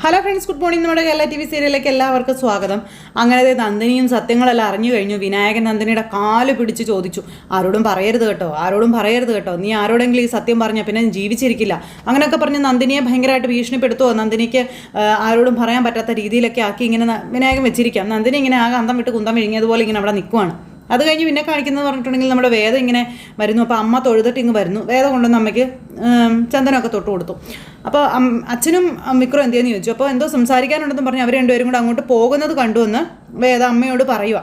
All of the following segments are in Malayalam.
Hello friends, good morning. നമ്മുടെ കേരള TV സീരിയലിലേക്ക് എല്ലാവർക്കും സ്വാഗതം. അങ്ങനെ നന്ദിനിയും സത്യങ്ങളെല്ലാം അറിഞ്ഞു കഴിഞ്ഞു. വിനായകൻ നന്ദിനിയുടെ കാല് പിടിച്ച് ചോദിച്ചു, ആരോടും പറയരുത് കേട്ടോ, ആരോടും പറയരുത് കേട്ടോ, നീ ആരോടെങ്കിലും ഈ സത്യം പറഞ്ഞാൽ പിന്നെ ജീവിച്ചിരിക്കില്ല. അങ്ങനെയൊക്കെ പറഞ്ഞ് നന്ദിനിയെ ഭയങ്കരമായിട്ട് ഭീഷണിപ്പെടുത്തുമോ, നന്ദിനിക്ക് ആരോടും പറയാൻ പറ്റാത്ത രീതിയിലൊക്കെ ആക്കി ഇങ്ങനെ വിനായകൻ വെച്ചിരിക്കാം. നന്ദിനി ഇങ്ങനെ ആകെ അന്തം വിട്ട് കുന്തം വിഴുങ്ങിയതുപോലെ ഇങ്ങനെ അവിടെ നിൽക്കുവാണ്. അത് കഴിഞ്ഞ് പിന്നെ കാണിക്കുന്നത് പറഞ്ഞിട്ടുണ്ടെങ്കിൽ നമ്മുടെ വേദ ഇങ്ങനെ വരുന്നു. അപ്പോൾ അമ്മ തൊഴുതിട്ട് ഇങ്ങ് വരുന്നു. വേദ കൊണ്ടുവന്ന് അമ്മയ്ക്ക് ചന്ദനമൊക്കെ തൊട്ട് കൊടുത്തു. അപ്പോൾ അച്ഛനും വിക്രം എന്തെന്ന് ചോദിച്ചു. അപ്പോൾ എന്തോ സംസാരിക്കാനുണ്ടെന്ന് പറഞ്ഞ് അവർ രണ്ടുപേരും കൂടെ അങ്ങോട്ട് പോകുന്നത് കണ്ടുവന്ന് വേദ അമ്മയോട് പറയുക.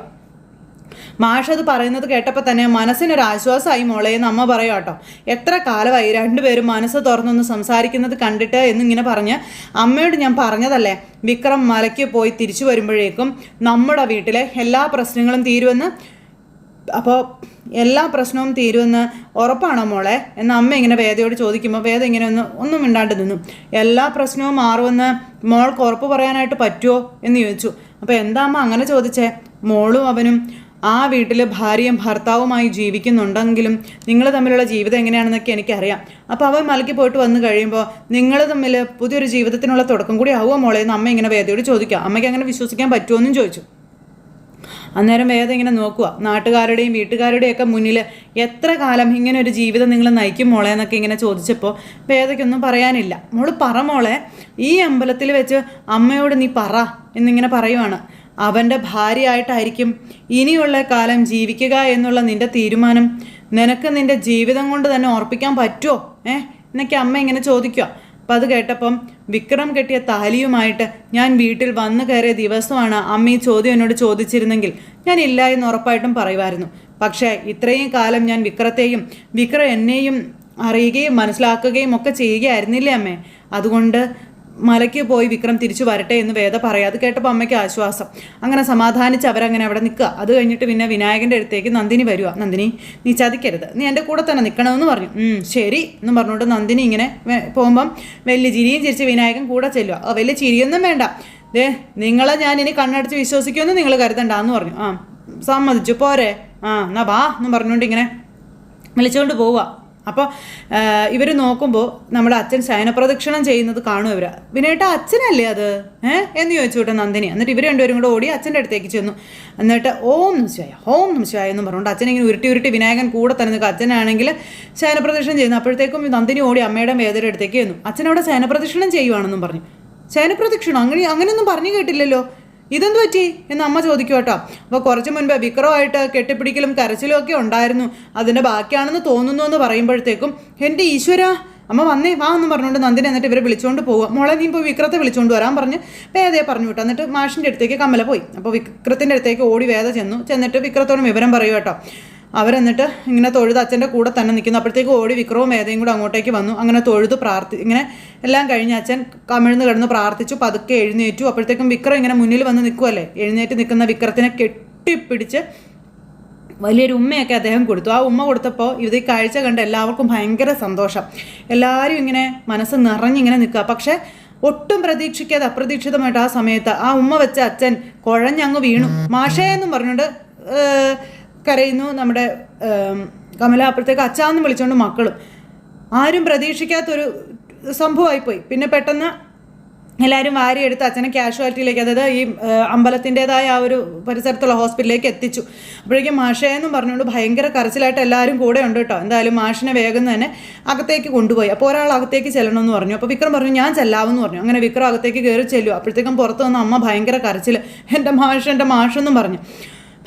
മാഷ് അത് പറയുന്നത് കേട്ടപ്പോൾ തന്നെ മനസ്സിനൊരാശ്വാസമായി മോളെ എന്ന് അമ്മ പറയാം കേട്ടോ. എത്ര കാലമായി രണ്ടുപേരും മനസ്സ് തുറന്നൊന്ന് സംസാരിക്കുന്നത് കണ്ടിട്ട് എന്നിങ്ങനെ പറഞ്ഞ് അമ്മയോട് ഞാൻ പറഞ്ഞതല്ലേ, വിക്രം മലയ്ക്ക് പോയി തിരിച്ചു വരുമ്പോഴേക്കും നമ്മുടെ വീട്ടിലെ എല്ലാ പ്രശ്നങ്ങളും തീരുമെന്ന്. അപ്പോൾ എല്ലാ പ്രശ്നവും തീരുമെന്ന് ഉറപ്പാണോ മോളെ എന്ന് അമ്മ ഇങ്ങനെ വേദയോട് ചോദിക്കുമ്പോൾ വേദ ഇങ്ങനെ ഒന്നും മിണ്ടാണ്ട് നിന്നു. എല്ലാ പ്രശ്നവും മാറുമെന്ന് മോൾക്ക് ഉറപ്പ് പറയാനായിട്ട് പറ്റുമോ എന്ന് ചോദിച്ചു. അപ്പോൾ എന്താ അമ്മ അങ്ങനെ ചോദിച്ചേ? മോളും അവനും ആ വീട്ടിൽ ഭാര്യയും ഭർത്താവുമായി ജീവിക്കുന്നുണ്ടെങ്കിലും നിങ്ങൾ തമ്മിലുള്ള ജീവിതം എങ്ങനെയാണെന്നൊക്കെ എനിക്കറിയാം. അപ്പോൾ അവൻ മലയ്ക്ക് പോയിട്ട് വന്നു കഴിയുമ്പോൾ നിങ്ങൾ തമ്മിൽ പുതിയൊരു ജീവിതത്തിനുള്ള തുടക്കം കൂടി ആവുമോ മോളെ എന്ന് അമ്മ ഇങ്ങനെ വേദയോട് ചോദിക്കുക. അമ്മയ്ക്ക് അങ്ങനെ വിശ്വസിക്കാൻ പറ്റുമോ എന്നും ചോദിച്ചു. അന്നേരം വേദ ഇങ്ങനെ നോക്കുക, നാട്ടുകാരുടെയും വീട്ടുകാരുടെയും ഒക്കെ മുന്നിൽ എത്ര കാലം ഇങ്ങനെ ഒരു ജീവിതം നിങ്ങൾ നയിക്കും മോളെ എന്നൊക്കെ ഇങ്ങനെ ചോദിച്ചപ്പോൾ വേദയ്ക്കൊന്നും പറയാനില്ല. മോള് പറ മോളെ, ഈ അമ്പലത്തിൽ വെച്ച് അമ്മയോട് നീ പറ എന്നിങ്ങനെ പറയുവാണ്. അവൻ്റെ ഭാര്യയായിട്ടായിരിക്കും ഇനിയുള്ള കാലം ജീവിക്കുക എന്നുള്ള നിൻ്റെ തീരുമാനം നിനക്ക് നിൻ്റെ ജീവിതം കൊണ്ട് തന്നെ ഓർപ്പിക്കാൻ പറ്റുമോ എന്നൊക്കെ അമ്മ ഇങ്ങനെ ചോദിക്കുക. അപ്പം അത് കേട്ടപ്പം വിക്രം കെട്ടിയ താലിയുമായിട്ട് ഞാൻ വീട്ടിൽ വന്നു കയറിയ ദിവസമാണ് അമ്മ ഈ ചോദ്യം എന്നോട് ചോദിച്ചിരുന്നെങ്കിൽ ഞാൻ ഇല്ല എന്ന് ഉറപ്പായിട്ടും പറയുമായിരുന്നു. പക്ഷേ ഇത്രയും കാലം ഞാൻ വിക്രത്തെയും വിക്രം എന്നെയും അറിയുകയും മനസ്സിലാക്കുകയും ഒക്കെ ചെയ്യുകയായിരുന്നില്ലേ അമ്മേ? അതുകൊണ്ട് മലയ്ക്ക് പോയി വിക്രം തിരിച്ചു വരട്ടെ എന്ന് വേദ പറയാം. അത് കേട്ടപ്പോൾ അമ്മയ്ക്ക് ആശ്വാസം. അങ്ങനെ സമാധാനിച്ച് അവരങ്ങനെ അവിടെ നിൽക്കുക. അത് കഴിഞ്ഞിട്ട് പിന്നെ വിനായകൻ്റെ അടുത്തേക്ക് നന്ദിനി വരിക. നന്ദിനി, നീ ചതിക്കരുത്, നീ എൻ്റെ കൂടെ തന്നെ നിൽക്കണമെന്ന് പറഞ്ഞു. ശരി എന്ന് പറഞ്ഞുകൊണ്ട് നന്ദിനി ഇങ്ങനെ പോകുമ്പം വലിയ ചിരിയും ചിരിച്ച് വിനായകൻ കൂടെ ചെല്ലുക. വലിയ ചിരിയൊന്നും വേണ്ട, നിങ്ങളെ ഞാൻ ഇനി കണ്ണടച്ച് വിശ്വസിക്കുമെന്ന് നിങ്ങൾ കരുതണ്ടെന്ന് പറഞ്ഞു. സമ്മതിച്ചു പോരെ, എന്നാ വാ എന്ന് പറഞ്ഞുകൊണ്ട് ഇങ്ങനെ വിളിച്ചുകൊണ്ട് പോവുക. അപ്പോൾ ഇവർ നോക്കുമ്പോൾ നമ്മുടെ അച്ഛൻ ശയനപ്രദക്ഷിണം ചെയ്യുന്നത് കാണും. ഇവർ വിനേട്ട അച്ഛനല്ലേ അത് എന്ന് ചോദിച്ചു കേട്ടോ നന്ദിനി. എന്നിട്ട് ഇവർ രണ്ടുപേരും കൂടെ ഓടി അച്ഛൻ്റെ അടുത്തേക്ക് ചെന്നു. എന്നിട്ട് ഓം നമശിവായ എന്ന് പറഞ്ഞുകൊണ്ട് അച്ഛനെ ഇങ്ങനെ ഉരുട്ടി വിനായകൻ കൂടെ തന്നെ നിൽക്കുക. അച്ഛനാണെങ്കിൽ ശയനപ്രദക്ഷിണം ചെയ്യുന്നു. അപ്പോഴത്തേക്കും നന്ദിനി ഓടി അമ്മയുടെ വേദയുടെ അടുത്തേക്ക് ചെന്നു. അച്ഛനവിടെ ശയനപ്രദക്ഷിണം ചെയ്യുവാണെന്നും പറഞ്ഞു. ശയനപ്രദക്ഷിണം അങ്ങനെയൊന്നും പറഞ്ഞു കേട്ടില്ലല്ലോ, ഇതെന്ത് പറ്റി എന്ന് അമ്മ ചോദിക്കും കേട്ടോ. അപ്പോൾ കുറച്ച് മുൻപ് വിക്രമായിട്ട് കെട്ടിപ്പിടിക്കലും കരച്ചിലും ഒക്കെ ഉണ്ടായിരുന്നു, അതിൻ്റെ ബാക്കിയാണെന്ന് തോന്നുന്നു എന്ന് പറയുമ്പോഴത്തേക്കും എൻ്റെ ഈശ്വര, അമ്മ വന്നേ വാ എന്ന് പറഞ്ഞുകൊണ്ട് നന്ദിനി എന്നിട്ട് ഇവരെ വിളിച്ചുകൊണ്ട് പോവുക. മോളെ നീ ഇപ്പോൾ വിക്രത്തെ വിളിച്ചുകൊണ്ട് വരാൻ പറഞ്ഞ് വേദയെ പറഞ്ഞു വിട്ടു. എന്നിട്ട് മാഷിൻ്റെ അടുത്തേക്ക് കമല പോയി. അപ്പോൾ വിക്രത്തിൻ്റെ അടുത്തേക്ക് ഓടി വേദ ചെന്നിട്ട് വിക്രത്തോടും വിവരം പറയൂ കേട്ടോ. അവരെന്നിട്ട് ഇങ്ങനെ തൊഴുത് അച്ഛൻ്റെ കൂടെ തന്നെ നിൽക്കുന്നു. അപ്പോഴത്തേക്ക് ഓടി വിക്രവും വേദയും കൂടെ അങ്ങോട്ടേക്ക് വന്നു. അങ്ങനെ തൊഴുത് ഇങ്ങനെ എല്ലാം കഴിഞ്ഞ് അച്ഛൻ കമിഴ്ന്ന് കിടന്ന് പ്രാർത്ഥിച്ചു. പതുക്കെ എഴുന്നേറ്റു. അപ്പോഴത്തേക്കും വിക്രം ഇങ്ങനെ മുന്നിൽ വന്ന് നിൽക്കുമല്ലേ. എഴുന്നേറ്റ് നിൽക്കുന്ന വിക്രത്തിനെ കെട്ടിപ്പിടിച്ച് വലിയൊരു ഉമ്മയൊക്കെ അദ്ദേഹം കൊടുത്തു. ആ ഉമ്മ കൊടുത്തപ്പോൾ ഇത് കാഴ്ച കണ്ട് എല്ലാവർക്കും ഭയങ്കര സന്തോഷം. എല്ലാവരും ഇങ്ങനെ മനസ്സ് നിറഞ്ഞിങ്ങനെ നിൽക്കുക. പക്ഷേ ഒട്ടും പ്രതീക്ഷിക്കാതെ അപ്രതീക്ഷിതമായിട്ട് ആ സമയത്ത് ആ ഉമ്മ വെച്ച അച്ഛൻ കുഴഞ്ഞങ്ങ് വീണു. മാഷേ എന്നും പറഞ്ഞുകൊണ്ട് കരയുന്നു നമ്മുടെ കമല. അപ്പോഴത്തേക്ക് അച്ഛാന്ന് വിളിച്ചുകൊണ്ട് മക്കളും. ആരും പ്രതീക്ഷിക്കാത്തൊരു സംഭവമായിപ്പോയി. പിന്നെ പെട്ടെന്ന് എല്ലാവരും വാരിയെടുത്ത് അച്ഛനെ കാഷ്വാലിറ്റിയിലേക്ക്, അതായത് ഈ അമ്പലത്തിൻ്റെതായ ആ ഒരു പരിസരത്തുള്ള ഹോസ്പിറ്റലിലേക്ക് എത്തിച്ചു. അപ്പോഴേക്കും മാഷയെന്നും പറഞ്ഞുകൊണ്ട് ഭയങ്കര കരച്ചിലായിട്ട് എല്ലാവരും കൂടെ ഉണ്ട് കേട്ടോ. എന്തായാലും മാഷിനെ വേഗം തന്നെ അകത്തേക്ക് കൊണ്ടുപോയി. അപ്പോൾ ഒരാൾ അകത്തേക്ക് ചെല്ലണമെന്ന് പറഞ്ഞു. അപ്പോൾ വിക്രം പറഞ്ഞു ഞാൻ ചെല്ലാമെന്ന് പറഞ്ഞു. അങ്ങനെ വിക്രം അകത്തേക്ക് കയറി ചെല്ലും. അപ്പോഴത്തേക്കും പുറത്ത് വന്ന അമ്മ ഭയങ്കര കരച്ചിൽ, എൻ്റെ മാഷെന്നും പറഞ്ഞു,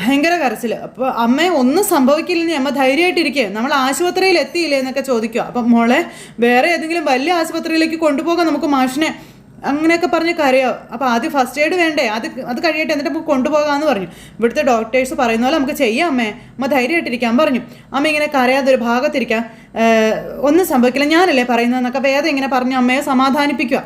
ഭയങ്കര കരച്ചിൽ. അപ്പോൾ അമ്മയെ ഒന്നും സംഭവിക്കില്ലെന്ന് അമ്മ ധൈര്യമായിട്ടിരിക്കുക. നമ്മൾ ആശുപത്രിയിൽ എത്തിയില്ലേ എന്നൊക്കെ ചോദിക്കുക. അപ്പം മോളെ വേറെ ഏതെങ്കിലും വലിയ ആശുപത്രിയിലേക്ക് കൊണ്ടുപോകാൻ നമുക്ക് മാഷിനെ അങ്ങനെയൊക്കെ പറഞ്ഞ് കരയോ. അപ്പോൾ ആദ്യം ഫസ്റ്റ് എയ്ഡ് വേണ്ടേ, അത് കഴിയട്ടെ, എന്നിട്ട് നമുക്ക് കൊണ്ടുപോകാമെന്ന് പറഞ്ഞു. ഇവിടുത്തെ ഡോക്ടേഴ്സ് പറയുന്ന പോലെ നമുക്ക് ചെയ്യാം അമ്മ ധൈര്യമായിട്ടിരിക്കാൻ പറഞ്ഞു. അമ്മ ഇങ്ങനെ കരയാതൊരു ഭാഗത്തിരിക്കാം, ഒന്നും സംഭവിക്കില്ല, ഞാനല്ലേ പറയുന്നതെന്നൊക്കെ വേദം ഇങ്ങനെ പറഞ്ഞ് അമ്മയെ സമാധാനിപ്പിക്കുക.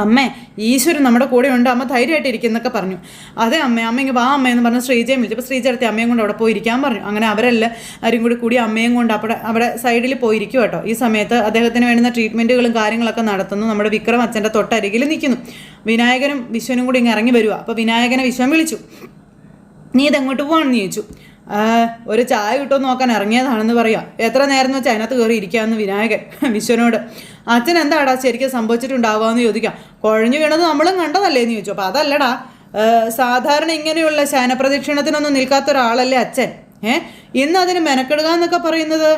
അമ്മേ ഈശ്വരൻ നമ്മുടെ കൂടെ ഉണ്ട്, അമ്മ ധൈര്യമായിട്ടിരിക്കുന്നൊക്കെ പറഞ്ഞു. അതെ അമ്മ ഇങ്ങനെ വാ അമ്മയെന്ന് പറഞ്ഞ് ശ്രീജയും വിളിച്ചു. അപ്പോൾ ശ്രീജ അടുത്ത് അമ്മയും കൊണ്ട് അവിടെ പോയിരിക്കാൻ പറഞ്ഞു. അങ്ങനെ അവരെല്ലാവരും കൂടി അമ്മയും കൊണ്ട് അവിടെ സൈഡിൽ പോയിരിക്കും കേട്ടോ. ഈ സമയത്ത് അദ്ദേഹത്തിന് വേണ്ടുന്ന ട്രീറ്റ്മെൻറ്റുകളും കാര്യങ്ങളൊക്കെ നടത്തുന്നു. നമ്മുടെ വിക്രം അച്ഛൻ്റെ തൊട്ടരികിൽ നിൽക്കുന്നു. വിനായകനും വിശ്വനും കൂടി ഇങ്ങനെ ഇറങ്ങി വരിക. അപ്പോൾ വിനായകനെ വിശ്വം വിളിച്ചു. നീ ഇതെങ്ങോട്ട് പോവാണെന്ന് ചോദിച്ചു. ഒരു ചായ കിട്ടുമെന്ന് നോക്കാൻ ഇറങ്ങിയതാണെന്ന് പറയാം. എത്ര നേരം എന്ന് വെച്ചാൽ അതിനകത്ത് കയറി ഇരിക്കാമെന്ന് വിനായകൻ വിശ്വനോട്. അച്ഛൻ എന്താടാ ശരിക്കും സംഭവിച്ചിട്ടുണ്ടാവുകയെന്ന് ചോദിക്കാം. കുഴഞ്ഞു വീണത് നമ്മളും കണ്ടതല്ലേ എന്ന് ചോദിച്ചു. അപ്പോൾ അതല്ലടാ, സാധാരണ ഇങ്ങനെയുള്ള ശയനപ്രദക്ഷിണത്തിനൊന്നും നിൽക്കാത്ത ഒരാളല്ലേ അച്ഛൻ. ഇന്ന് അതിന് മെനക്കെടുക എന്നൊക്കെ പറയുന്നത്,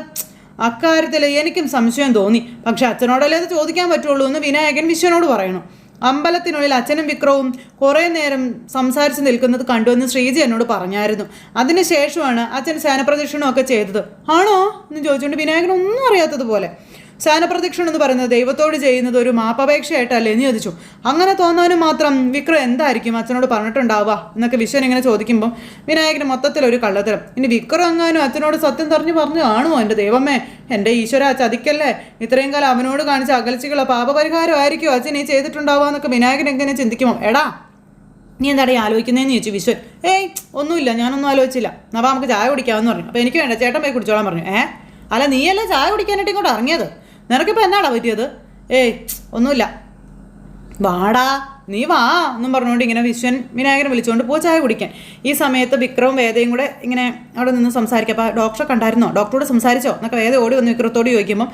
അക്കാര്യത്തിൽ എനിക്കും സംശയം തോന്നി. പക്ഷെ അച്ഛനോടല്ലേ അത് ചോദിക്കാൻ പറ്റുള്ളൂ എന്ന് വിനായകൻ വിശ്വനോട് പറയണം. അമ്പലത്തിനുള്ളിൽ അച്ഛനും വിക്രവും കുറേ നേരം സംസാരിച്ച് നിൽക്കുന്നത് കണ്ടുവെന്ന് ശ്രീജി എന്നോട് പറഞ്ഞായിരുന്നു. അതിനുശേഷമാണ് അച്ഛൻ ശയനപ്രദക്ഷിണമൊക്കെ ചെയ്തത്. ആണോ എന്ന് ചോദിച്ചുകൊണ്ട് വിനായകൻ ഒന്നും അറിയാത്തതുപോലെ. ശയനപ്രദക്ഷിണം എന്ന് പറയുന്നത് ദൈവത്തോട് ചെയ്യുന്നത് ഒരു മാപ്പപേക്ഷയായിട്ടല്ലേ എന്ന് ചോദിച്ചു. അങ്ങനെ തോന്നാനും മാത്രം വിക്രം എന്തായിരിക്കും അച്ഛനോട് പറഞ്ഞിട്ടുണ്ടാവുക എന്നൊക്കെ വിശ്വൻ ഇങ്ങനെ ചോദിക്കുമ്പം വിനായകന് മൊത്തത്തിലൊരു കള്ളത്തരം. ഇനി വിക്രം എങ്ങാനും അച്ഛനോട് സത്യം പറഞ്ഞു കാണുമോ? എൻ്റെ ദൈവമേ, എൻ്റെ ഈശ്വര, ചതിക്കല്ലേ. ഇത്രയും കാലം അവനോട് കാണിച്ച അകൽച്ചകളോ പാപപരിഹാരമായിരിക്കുമോ അച്ഛൻ ഈ ചെയ്തിട്ടുണ്ടാവുക എന്നൊക്കെ വിനായകൻ എങ്ങനെ ചിന്തിക്കുമോ? എടാ, നീ എന്താടാ ഈ ആലോചിക്കുന്നതെന്ന് ചോദിച്ചു വിശ്വൻ. ഒന്നുമില്ല, ഞാനൊന്നും ആലോചിച്ചില്ല. അപ്പോൾ നമുക്ക് ചായ കുടിക്കാമെന്ന് പറഞ്ഞു. അപ്പോൾ എനിക്ക് വേണ്ട, ചേട്ടൻ പോയി കുടിച്ചോളാൻ പറഞ്ഞു. അല്ല, നീയല്ലേ ചായ കുടിക്കാനായിട്ട് ഇങ്ങോട്ട് ഇറങ്ങിയത്? നിനക്കിപ്പോൾ എന്നാടാ പറ്റിയത്? ഒന്നുമില്ല, വാടാ, നീ വാ എന്നും പറഞ്ഞുകൊണ്ട് ഇങ്ങനെ വിശ്വൻ വിനായകനെ വിളിച്ചുകൊണ്ട് പോ ചായ കുടിക്കാൻ. ഈ സമയത്ത് വിക്രവും വേദയും കൂടെ ഇങ്ങനെ അവിടെ നിന്ന് സംസാരിക്കുക. അപ്പോൾ ഡോക്ടറെ കണ്ടായിരുന്നോ, ഡോക്ടറോട് സംസാരിച്ചോ എന്നൊക്കെ വേദ ഓടി വന്ന് വിക്രത്തോട് ചോദിക്കുമ്പോൾ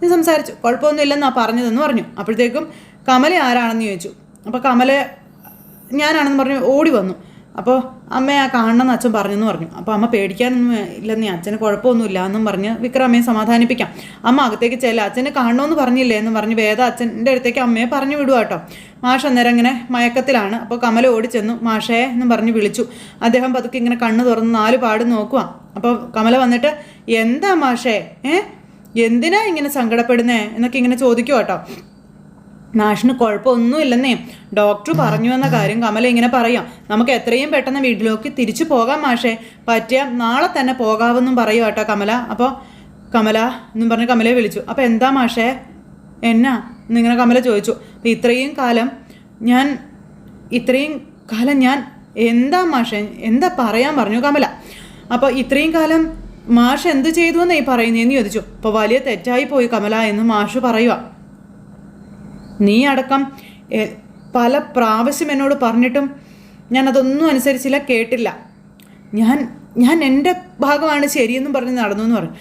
നീ സംസാരിച്ചു, കുഴപ്പമൊന്നുമില്ലെന്നാണ് പറഞ്ഞതെന്ന് പറഞ്ഞു. അപ്പോഴത്തേക്കും കമല ആരാണെന്ന് ചോദിച്ചു. അപ്പോൾ കമല ഞാനാണെന്ന് പറഞ്ഞു ഓടി വന്നു. അപ്പോൾ അമ്മയെ കാണണമെന്ന് അച്ഛൻ പറഞ്ഞെന്ന് പറഞ്ഞു. അപ്പോൾ അമ്മ പേടിക്കാനൊന്നും ഇല്ലെന്നേ, അച്ഛന് കുഴപ്പമൊന്നുമില്ല എന്നും പറഞ്ഞ് വിക്രം അമ്മയെ സമാധാനിപ്പിക്കാം. അമ്മ അകത്തേക്ക് ചെല്ല, അച്ഛനെ കാണണമെന്ന് പറഞ്ഞില്ലേ എന്ന് പറഞ്ഞ് വേദ അച്ഛൻ്റെ അടുത്തേക്ക് അമ്മയെ പറഞ്ഞു വിടുക കേട്ടോ. മാഷ് അന്നേരം ഇങ്ങനെ മയക്കത്തിലാണ്. അപ്പോൾ കമല ഓടി ചെന്നു മാഷേ എന്നും പറഞ്ഞ് വിളിച്ചു. അദ്ദേഹം പതുക്കെ ഇങ്ങനെ കണ്ണ് തുറന്ന് 4 പാട് നോക്കുക. അപ്പോൾ കമല വന്നിട്ട് എന്താ മാഷേ, എന്തിനാ ഇങ്ങനെ സങ്കടപ്പെടുന്നേ എന്നൊക്കെ ഇങ്ങനെ ചോദിക്കുക കേട്ടോ. മാഷിന് കുഴപ്പമൊന്നുമില്ലെന്നേ, ഡോക്ടർ പറഞ്ഞു എന്ന കാര്യം കമല ഇങ്ങനെ പറയാം. നമുക്ക് എത്രയും പെട്ടെന്ന് വീട്ടിലേക്ക് തിരിച്ചു പോകാം മാഷേ, പറ്റിയ നാളെ തന്നെ പോകാമെന്നും പറയും കേട്ടോ കമല. അപ്പോൾ കമല എന്നും പറഞ്ഞ് കമലയെ വിളിച്ചു. അപ്പോൾ എന്താ മാഷേ, എന്നാ എന്നിങ്ങനെ കമല ചോദിച്ചു. അപ്പോൾ ഇത്രയും കാലം ഞാൻ എന്താ മാഷേ, എന്താ പറയാൻ പറഞ്ഞു കമല. അപ്പോൾ ഇത്രയും കാലം മാഷ് എന്ത് ചെയ്തു എന്നേ പറയുന്നതെന്ന് ചോദിച്ചു. അപ്പോൾ വലിയ തെറ്റായി പോയി കമല എന്ന് മാഷ് പറയുക. നീ അടക്കം പല പ്രാവശ്യം എന്നോട് പറഞ്ഞിട്ടും ഞാൻ അതൊന്നും അനുസരിച്ചില്ല, കേട്ടില്ല. ഞാൻ എൻ്റെ ഭാഗമാണ് ശരിയെന്നും പറഞ്ഞ് നടന്നു എന്ന് പറഞ്ഞു.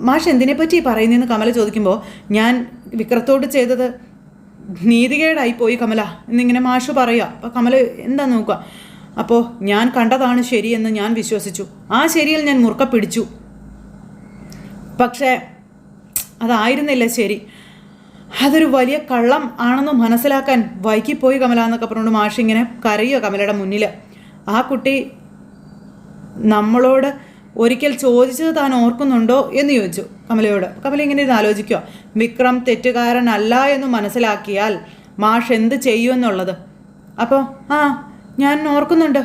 മാഷ് എന്തിനെപ്പറ്റി പറയുന്നതെന്ന് കമല ചോദിക്കുമ്പോൾ ഞാൻ വിക്രത്തോട് ചെയ്തത് നീതികേടായിപ്പോയി കമല എന്നിങ്ങനെ മാഷ് പറയുക. അപ്പോൾ കമല എന്താ നോക്കുക. അപ്പോൾ ഞാൻ കണ്ടതാണ് ശരിയെന്ന് ഞാൻ വിശ്വസിച്ചു. ആ ശരിയിൽ ഞാൻ മുറുക്ക പിടിച്ചു. പക്ഷേ അതായിരുന്നില്ല ശരി. അതൊരു വലിയ കള്ളം ആണെന്ന് മനസ്സിലാക്കാൻ വൈകിപ്പോയി കമല എന്നൊക്കെ പറഞ്ഞുകൊണ്ട് മാഷ് ഇങ്ങനെ കരയുക കമലയുടെ മുന്നിൽ. ആ കുട്ടി നമ്മളോട് ഒരിക്കൽ ചോദിച്ചത് താൻ ഓർക്കുന്നുണ്ടോ എന്ന് ചോദിച്ചു കമലയോട്. കമല ഇങ്ങനെ ഇത് ആലോചിക്കുക. വിക്രം തെറ്റുകാരനല്ല എന്ന് മനസ്സിലാക്കിയാൽ മാഷ് എന്ത് ചെയ്യുമെന്നുള്ളത്. അപ്പോൾ ഞാൻ ഓർക്കുന്നുണ്ട്,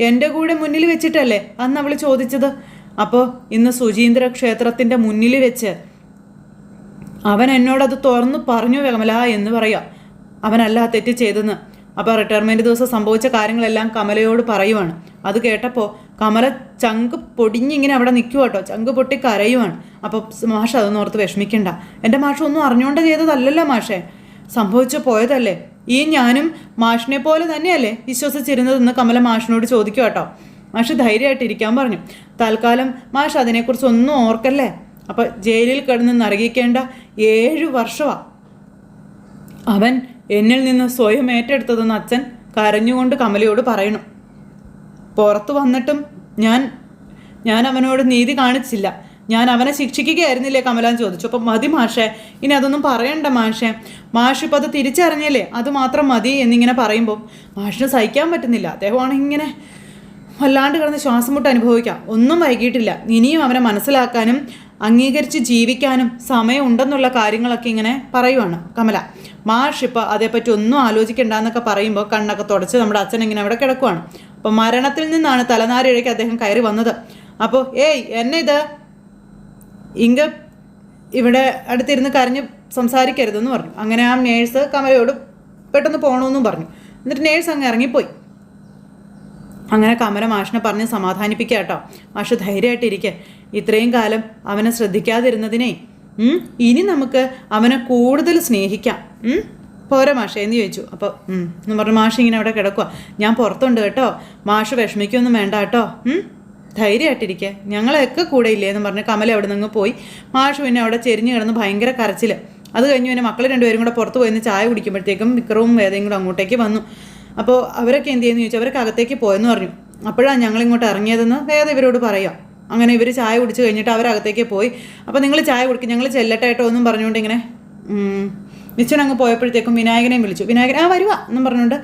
എൻ്റെ കൂടെ മുന്നിൽ വെച്ചിട്ടല്ലേ അന്ന് അവൾ ചോദിച്ചത്. അപ്പോൾ ഇന്ന് സുചീന്ദ്ര ക്ഷേത്രത്തിൻ്റെ മുന്നിൽ വെച്ച് അവൻ എന്നോടത് തുറന്നു പറഞ്ഞു കമല എന്ന് പറയാം. അവനല്ല തെറ്റ് ചെയ്തെന്ന്. അപ്പോൾ റിട്ടയർമെൻറ്റ് ദിവസം സംഭവിച്ച കാര്യങ്ങളെല്ലാം കമലയോട് പറയുവാണ്. അത് കേട്ടപ്പോൾ കമല ചങ്ക് പൊടിഞ്ഞിങ്ങനെ അവിടെ നിൽക്കുക കേട്ടോ, ചങ്ക് പൊട്ടി കരയുവാണ്. അപ്പോൾ മാഷ് അതൊന്നും ഓർത്ത് വിഷമിക്കണ്ട, എൻ്റെ മാഷ് ഒന്നും അറിഞ്ഞുകൊണ്ട് ചെയ്തതല്ലല്ലോ മാഷേ, സംഭവിച്ചു പോയതല്ലേ. ഈ ഞാനും മാഷിനെ പോലെ തന്നെയല്ലേ വിശ്വസിച്ചിരുന്നതെന്ന് കമല മാഷിനോട് ചോദിക്കുക കേട്ടോ. മാഷ് ധൈര്യമായിട്ടിരിക്കാൻ പറഞ്ഞു. തൽക്കാലം മാഷ് അതിനെക്കുറിച്ച് ഒന്നും ഓർക്കല്ലേ. അപ്പോൾ ജയിലിൽ കിടന്ന് നരകിക്കേണ്ട 7 വർഷമാണ് അവൻ എന്നിൽ നിന്ന് സ്വയം ഏറ്റെടുത്തതെന്ന് അച്ഛൻ കരഞ്ഞുകൊണ്ട് കമലയോട് പറയണം. പുറത്തു വന്നിട്ടും ഞാൻ അവനോട് നീതി കാണിച്ചില്ല. ഞാൻ അവനെ ശിക്ഷിക്കുകയായിരുന്നില്ലേ കമല എന്ന് ചോദിച്ചു. അപ്പോൾ മതി മാഷേ, ഇനി അതൊന്നും പറയണ്ട മാഷേ, മാഷ് ഇപ്പോൾ അത് തിരിച്ചറിഞ്ഞല്ലേ, അത് മാത്രം മതി എന്നിങ്ങനെ പറയുമ്പോൾ മാഷിന് സഹിക്കാൻ പറ്റുന്നില്ല. അദ്ദേഹമാണെങ്കിൽ ഇങ്ങനെ വല്ലാണ്ട് കിടന്ന് ശ്വാസം മുട്ട് അനുഭവിക്കാം. ഒന്നും വൈകിട്ടില്ല, ഇനിയും അവനെ മനസ്സിലാക്കാനും അംഗീകരിച്ച് ജീവിക്കാനും സമയമുണ്ടെന്നുള്ള കാര്യങ്ങളൊക്കെ ഇങ്ങനെ പറയുവാണ് കമല. മാഷ് ഇപ്പോൾ അതേപ്പറ്റി ഒന്നും ആലോചിക്കണ്ടെന്നൊക്കെ പറയുമ്പോൾ കണ്ണൊക്കെ തുടച്ച് നമ്മുടെ അച്ഛൻ ഇങ്ങനെ അവിടെ കിടക്കുവാണ്. അപ്പോൾ മരണത്തിൽ നിന്നാണ് തലനാരിഴയ്ക്ക് അദ്ദേഹം കയറി വന്നത്. അപ്പോൾ എന്നെ ഇത് ഇവിടെ അടുത്തിരുന്ന് കരഞ്ഞ് സംസാരിക്കരുതെന്ന് പറഞ്ഞു. അങ്ങനെ ആ നേഴ്സ് കമലയോട് പെട്ടെന്ന് പോകണമെന്നും പറഞ്ഞു. എന്നിട്ട് നേഴ്സ് അങ്ങ് ഇറങ്ങിപ്പോയി. അങ്ങനെ കമല മാഷിനെ പറഞ്ഞ് സമാധാനിപ്പിക്കുക കേട്ടോ. മാഷ് ധൈര്യമായിട്ടിരിക്കുക. ഇത്രയും കാലം അവനെ ശ്രദ്ധിക്കാതിരുന്നതിനെ ഇനി നമുക്ക് അവനെ കൂടുതൽ സ്നേഹിക്കാം. പോരാ മാഷേ എന്ന് ചോദിച്ചു. അപ്പോൾ എന്ന് പറഞ്ഞു മാഷ് ഇങ്ങനെ അവിടെ കിടക്കുക. ഞാൻ പുറത്തുണ്ട് കേട്ടോ, മാഷ് വിഷമിക്കൊന്നും വേണ്ട കേട്ടോ ധൈര്യമായിട്ടിരിക്കുക, ഞങ്ങളൊക്കെ കൂടെ ഇല്ലേ എന്ന് പറഞ്ഞ് കമല അവിടെ നിന്ന് പോയി. മാഷ് പിന്നെ അവിടെ ചെരിഞ്ഞ് കിടന്ന് ഭയങ്കര കരച്ചിൽ. അത് കഴിഞ്ഞ് പിന്നെ മക്കൾ രണ്ടുപേരും കൂടെ പുറത്ത് പോയിന്ന് ചായ കുടിക്കുമ്പോഴത്തേക്കും വിക്രവും വേദയും കൂടെ അങ്ങോട്ടേക്ക് വന്നു. അപ്പോൾ അവരൊക്കെ എന്ത് ചെയ്യുന്നു ചോദിച്ചാൽ അവരൊക്കെ അകത്തേക്ക് പോയെന്ന് പറഞ്ഞു. അപ്പോഴാണ് ഞങ്ങളിങ്ങോട്ട് ഇറങ്ങിയതെന്ന് വേദ ഇവരോട് പറയാം. അങ്ങനെ ഇവർ ചായ കുടിച്ച് കഴിഞ്ഞിട്ട് അവരകത്തേക്ക് പോയി. അപ്പോൾ നിങ്ങൾ ചായ കുടിക്കും, ഞങ്ങൾ ചെല്ലട്ടെ കേട്ടോ എന്നും പറഞ്ഞുകൊണ്ട് ഇങ്ങനെ നിശ്ചൻ അങ്ങ് പോയപ്പോഴത്തേക്കും വിനായകനെയും വിളിച്ചു. വിനായകൻ വരുക എന്നും പറഞ്ഞുകൊണ്ട്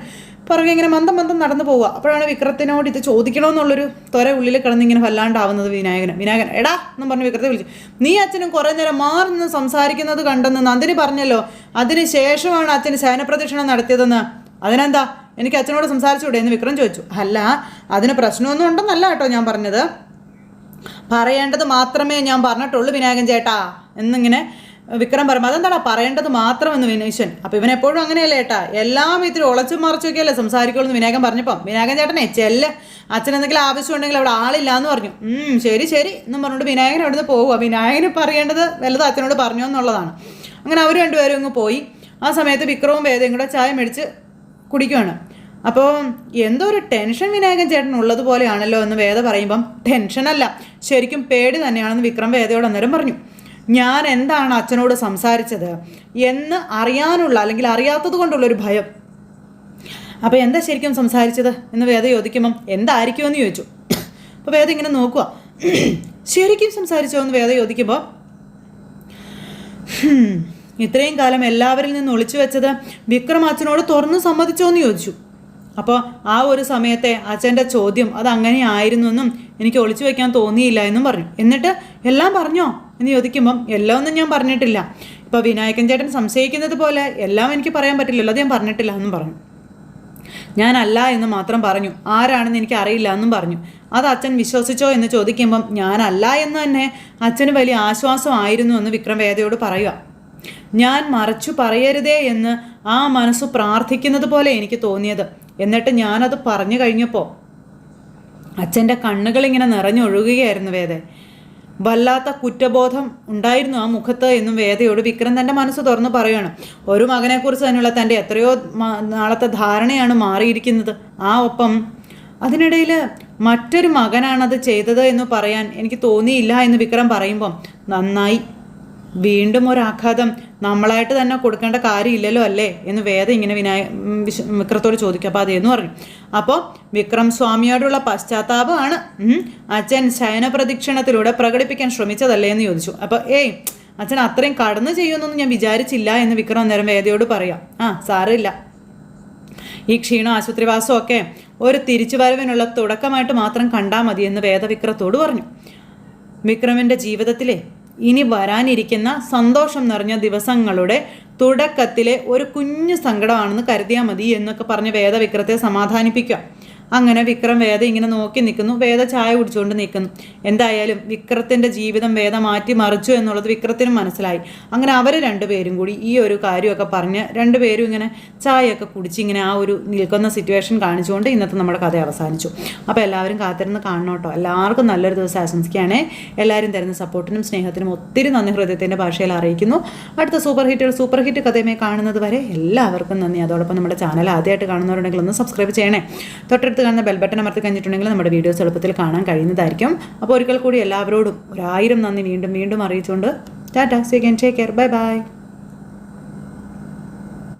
പുറകെ ഇങ്ങനെ മന്ദം നടന്നു പോവുക. അപ്പോഴാണ് വിക്രത്തിനോട് ഇത് ചോദിക്കണമെന്നുള്ളൊരു ത്വര ഉള്ളിൽ കിടന്ന് ഇങ്ങനെ വല്ലാണ്ടാവുന്നത് വിനായകൻ എടാ എന്നും പറഞ്ഞ് വിക്രത്തെ വിളിച്ചു. നീ അച്ഛനും കുറേ നേരം മാറി നിന്ന് സംസാരിക്കുന്നത് കണ്ടെന്ന് നന്ദിനി പറഞ്ഞല്ലോ, അതിന് ശേഷമാണ് അച്ഛൻ ശയനപ്രദക്ഷിണം നടത്തിയതെന്ന്. അതിനെന്താ, എനിക്ക് അച്ഛനോട് സംസാരിച്ചുകൂടെ എന്ന് വിക്രം ചോദിച്ചു. അല്ല, അതിന് പ്രശ്നമൊന്നും ഉണ്ടെന്നല്ല കേട്ടോ ഞാൻ പറഞ്ഞത്, പറയേണ്ടത് മാത്രമേ ഞാൻ പറഞ്ഞിട്ടുള്ളൂ വിനായകൻ ചേട്ടാ എന്നിങ്ങനെ വിക്രം പറയുമ്പോൾ അതെന്താടാ പറയേണ്ടത് മാത്രമെന്ന് വിനീശൻ. അപ്പോൾ ഇവനെപ്പോഴും അങ്ങനെയല്ലേ ഏട്ടാ, എല്ലാം ഇത്തിരി ഉളച്ചും മറിച്ചൊക്കെയല്ലേ സംസാരിക്കുള്ളൂ എന്ന് വിനായകൻ പറഞ്ഞപ്പം വിനായകൻ ചേട്ടനെ ചെല്ല്, അച്ഛൻ എന്തെങ്കിലും ആവശ്യമുണ്ടെങ്കിൽ അവിടെ ആളില്ല എന്ന് പറഞ്ഞു. ശരി എന്നും പറഞ്ഞുകൊണ്ട് വിനായകൻ അവിടെ നിന്ന് പോവുക. വിനായകന് പറയേണ്ടത് വല്ലതും അച്ഛനോട് പറഞ്ഞു എന്നുള്ളതാണ്. അങ്ങനെ അവർ രണ്ടുപേരും അങ്ങ് പോയി. ആ സമയത്ത് വിക്രവും വേദയും കൂടെ ചായ മേടിച്ച് കുടിക്കുകയാണ്. അപ്പോൾ എന്തോ ഒരു ടെൻഷൻ വിനായകൻ ചേട്ടൻ ഉള്ളതുപോലെയാണല്ലോ എന്ന് വേദ പറയുമ്പം ടെൻഷനല്ല, ശരിക്കും പേടി തന്നെയാണെന്ന് വിക്രം വേദയോട് അന്നേരം പറഞ്ഞു. ഞാൻ എന്താണ് അച്ഛനോട് സംസാരിച്ചത് എന്ന് അറിയാനുള്ള അല്ലെങ്കിൽ അറിയാത്തത് കൊണ്ടുള്ളൊരു ഭയം. അപ്പോൾ എന്താ ശരിക്കും സംസാരിച്ചത് എന്ന് വേദ ചോദിക്കുമ്പം എന്തായിരിക്കുമെന്ന് ചോദിച്ചു. അപ്പോൾ വേദ ഇങ്ങനെ നോക്കുക. ശരിക്കും സംസാരിച്ചോ എന്ന് വേദ ചോദിക്കുമ്പോൾ ഇത്രയും കാലം എല്ലാവരിൽ നിന്ന് ഒളിച്ചു വെച്ചത് വിക്രം അച്ഛനോട് തുറന്നു സമ്മതിച്ചോ എന്ന് ചോദിച്ചു. അപ്പോൾ ആ ഒരു സമയത്തെ അച്ഛൻ്റെ ചോദ്യം അത് അങ്ങനെ ആയിരുന്നു എന്നും എനിക്ക് ഒളിച്ചു വയ്ക്കാൻ തോന്നിയില്ല എന്നും പറഞ്ഞു. എന്നിട്ട് എല്ലാം പറഞ്ഞോ എന്ന് ചോദിക്കുമ്പം എല്ലാം ഒന്നും ഞാൻ പറഞ്ഞിട്ടില്ല. ഇപ്പോൾ വിനായകൻ ചേട്ടൻ സംശയിക്കുന്നത് പോലെ എല്ലാം എനിക്ക് പറയാൻ പറ്റില്ലല്ലോ, അത് ഞാൻ പറഞ്ഞിട്ടില്ല എന്നും പറഞ്ഞു. ഞാനല്ല എന്ന് മാത്രം പറഞ്ഞു, ആരാണെന്ന് എനിക്ക് അറിയില്ല എന്നും പറഞ്ഞു. അത് അച്ഛൻ വിശ്വസിച്ചോ എന്ന് ചോദിക്കുമ്പം ഞാനല്ല എന്ന് തന്നെ അച്ഛന് വലിയ ആശ്വാസമായിരുന്നു എന്ന് വിക്രം വേദയോട് പറയുക. ഞാൻ മറച്ചു പറയരുതേ എന്ന് ആ മനസ്സ് പ്രാർത്ഥിക്കുന്നത് പോലെ എനിക്ക് തോന്നിയത്. എന്നിട്ട് ഞാനത് പറഞ്ഞു കഴിഞ്ഞപ്പോൾ അച്ഛൻ്റെ കണ്ണുകളിങ്ങനെ നിറഞ്ഞൊഴുകുകയായിരുന്നു വേദ. വല്ലാത്ത കുറ്റബോധം ഉണ്ടായിരുന്നു ആ മുഖത്ത് എന്നും വേദയോട് വിക്രം തൻ്റെ മനസ്സ് തുറന്ന് പറയുകയാണ്. ഒരു മകനെക്കുറിച്ച് തന്നെയുള്ള തൻ്റെ എത്രയോ നാളത്തെ ധാരണയാണ് മാറിയിരിക്കുന്നത്. ഒപ്പം അതിനിടയിൽ മറ്റൊരു മകനാണത് ചെയ്തത് എന്ന് പറയാൻ എനിക്ക് തോന്നിയില്ല എന്ന് വിക്രം പറയുമ്പം നന്നായി, വീണ്ടും ഒരാഘാതം നമ്മളായിട്ട് തന്നെ കൊടുക്കേണ്ട കാര്യമില്ലല്ലോ അല്ലേ എന്ന് വേദ ഇങ്ങനെ വിക്രത്തോട് ചോദിക്കും. അപ്പോൾ അതേന്ന് പറഞ്ഞു. അപ്പോൾ വിക്രം സ്വാമിയോടുള്ള പശ്ചാത്താപമാണ് അച്ഛൻ ശയനപ്രദക്ഷിണത്തിലൂടെ പ്രകടിപ്പിക്കാൻ ശ്രമിച്ചതല്ലേ എന്ന് ചോദിച്ചു. അപ്പോൾ അച്ഛൻ അത്രയും കടന്നു ചെയ്യുമെന്നൊന്നും ഞാൻ വിചാരിച്ചില്ല എന്ന് വിക്രം അന്നേരം വേദയോട് പറയാം. സാരമില്ല, ഈ ക്ഷീണം ആശുപത്രിവാസമൊക്കെ ഒരു തിരിച്ചുവരവിനുള്ള തുടക്കമായിട്ട് മാത്രം കണ്ടാൽ മതി എന്ന് വേദ വിക്രത്തോട് പറഞ്ഞു. വിക്രമിൻ്റെ ജീവിതത്തിലെ ഇനി വരാനിരിക്കുന്ന സന്തോഷം നിറഞ്ഞ ദിവസങ്ങളുടെ തുടക്കത്തിലെ ഒരു കുഞ്ഞു സങ്കടമാണെന്ന് കരുതിയാൽ മതി എന്നൊക്കെ പറഞ്ഞ് വേദ വിക്രത്തെ സമാധാനിപ്പിക്കുക. അങ്ങനെ വിക്രം വേദ ഇങ്ങനെ നോക്കി നിൽക്കുന്നു. വേദ ചായ കുടിച്ചുകൊണ്ട് നിൽക്കുന്നു. എന്തായാലും വിക്രത്തിൻ്റെ ജീവിതം വേദ മാറ്റി മറിച്ചു എന്നുള്ളത് വിക്രത്തിനും മനസ്സിലായി. അങ്ങനെ അവർ രണ്ടുപേരും കൂടി ഈ ഒരു കാര്യമൊക്കെ പറഞ്ഞ് രണ്ടുപേരും ഇങ്ങനെ ചായയൊക്കെ കുടിച്ച് ഇങ്ങനെ ആ ഒരു നിൽക്കുന്ന സിറ്റുവേഷൻ കാണിച്ചുകൊണ്ട് ഇന്നത്തെ നമ്മുടെ കഥ അവസാനിച്ചു. അപ്പോൾ എല്ലാവരും കാത്തിരുന്ന് കാണണം കേട്ടോ. എല്ലാവർക്കും നല്ലൊരു ദിവസം ആശംസിക്കുകയാണേ. എല്ലാവരും തരുന്ന സപ്പോർട്ടിനും സ്നേഹത്തിനും ഒത്തിരി നന്ദി ഹൃദയത്തിൻ്റെ ഭാഷയിൽ അറിയിക്കുന്നു. അടുത്ത സൂപ്പർ ഹിറ്റ് കഥയുമായി കാണുന്നത് വരെ എല്ലാവർക്കും നന്ദി. അതോടൊപ്പം നമ്മുടെ ചാനൽ ആദ്യമായിട്ട് കാണുന്നവരുണ്ടെങ്കിൽ ഒന്ന് സബ്സ്ക്രൈബ് ചെയ്യണേ. തൊട്ടടുത്ത് കാണുന്ന ബെൽ ബട്ടൺ അമർത്തി കഴിഞ്ഞിട്ടുണ്ടെങ്കിൽ നമ്മുടെ വീഡിയോസ് എളുപ്പത്തിൽ കാണാൻ കഴിയുന്നതായിരിക്കും. അപ്പോൾ ഒരിക്കൽ കൂടി എല്ലാവരോടും 1000 നന്ദി വീണ്ടും അറിയിച്ചുകൊണ്ട് tata, see again, take care, by.